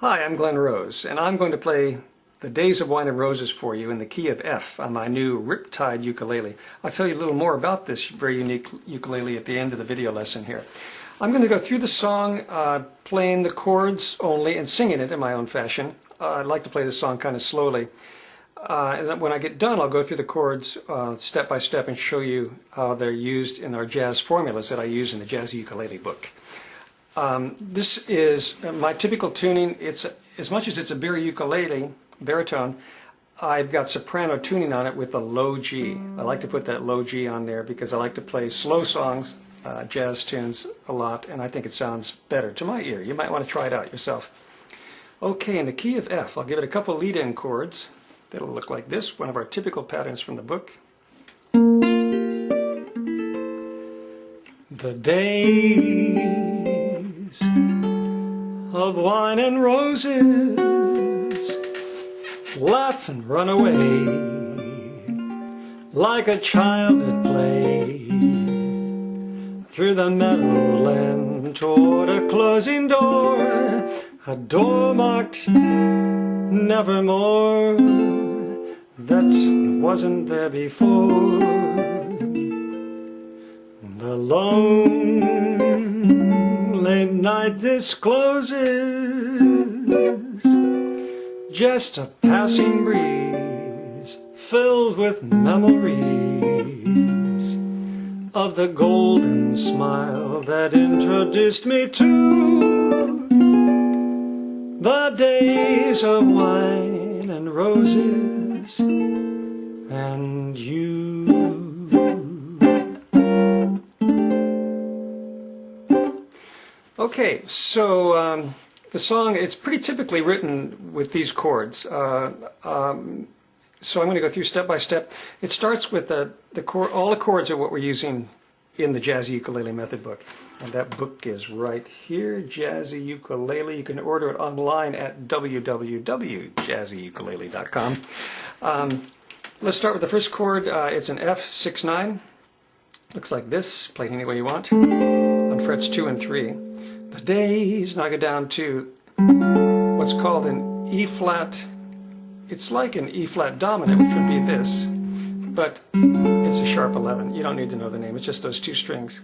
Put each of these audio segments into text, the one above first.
Hi, I'm Glen Rose, and I'm going to play The Days of Wine and Roses for you in the key of F on my new Riptide ukulele. I'll tell you a little more about this very unique ukulele at the end of the video lesson here. I'm going to go through the song playing the chords only and singing it in my own fashion. I'd like to play this song kind of slowly. And when I get done, I'll go through the chords step by step and show you how they're used in our jazz formulas that I use in the Jazzy Ukulele book. This is my typical tuning. It's as much as it's a baritone, I've got soprano tuning on it with a low G. I like to put that low G on there because I like to play slow songs, jazz tunes a lot, and I think it sounds better to my ear. You might want to try it out yourself. Okay, in the key of F, I'll give it a couple lead-in chords. That'll look like this, one of our typical patterns from the book. The days of wine and roses, laugh and run away like a child at play, through the meadowland toward a closing door, a door marked nevermore, that wasn't there before. The lonely night discloses just a passing breeze filled with memories of the golden smile that introduced me to the days of wine and roses and you. Okay, so the song, it's pretty typically written with these chords. So I'm going to go through step by step. It starts with the chord. All the chords are what we're using in the Jazzy Ukulele Method book. And that book is right here, Jazzy Ukulele. You can order it online at www.jazzyukulele.com. Let's start with the first chord. It's an F6-9. Looks like this, play it any way you want, on frets 2 and 3. The days, now I go down to what's called an E-flat. It's like an E-flat dominant, which would be this, but it's a sharp 11. You don't need to know the name, it's just those two strings.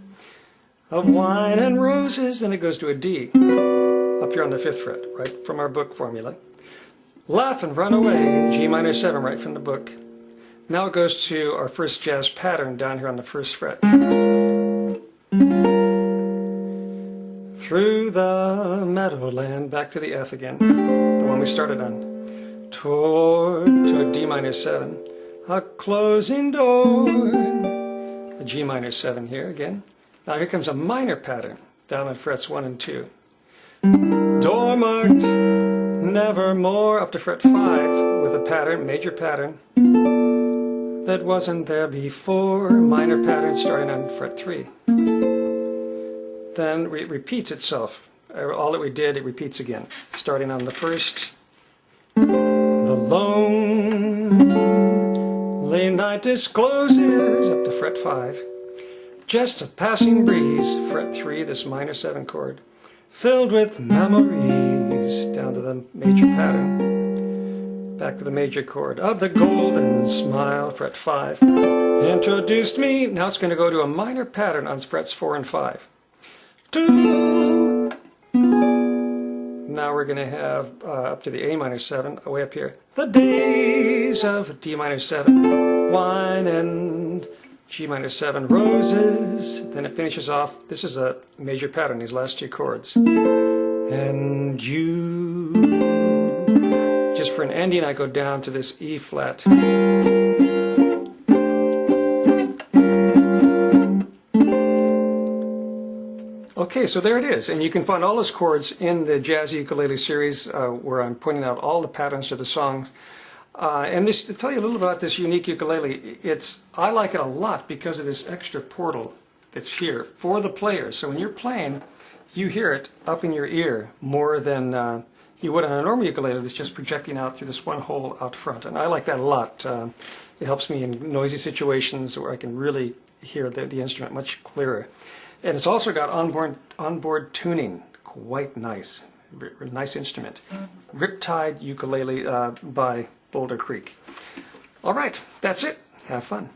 Of wine and roses, and it goes to a D, up here on the 5th fret, right from our book formula. Laugh and run away, G minor 7, right from the book. Now it goes to our first jazz pattern down here on the 1st fret. Through the meadowland, back to the F again, the one we started on. Toward to a D minor 7, a closing door, a G minor 7 here again. Now here comes a minor pattern down on frets 1 and 2. Door marked nevermore, up to fret 5 with a pattern, major pattern, that wasn't there before, minor pattern starting on fret 3. Then it repeats itself. All that we did, it repeats again. Starting on the first, the lonely night discloses, up to fret 5. Just a passing breeze, fret 3, this minor 7 chord, filled with memories, down to the major pattern, back to the major chord, of the golden smile, fret 5. Introduced me, now it's going to go to a minor pattern on frets 4 and 5. Now we're going to have up to the A minor 7, way up here, the days of D minor 7, wine and G minor 7, roses. Then it finishes off, this is a major pattern, these last two chords. And you. Just for an ending, I go down to this E flat. Okay, so there it is, and you can find all those chords in the Jazzy Ukulele series where I'm pointing out all the patterns to the songs. And this, to tell you a little about this unique ukulele, I like it a lot because of this extra portal that's here for the players. So when you're playing, you hear it up in your ear more than you would on a normal ukulele that's just projecting out through this one hole out front. And I like that a lot. It helps me in noisy situations where I can really hear the instrument much clearer. And it's also got onboard tuning, quite nice. Nice instrument. Riptide Ukulele by Boulder Creek. All right, that's it. Have fun.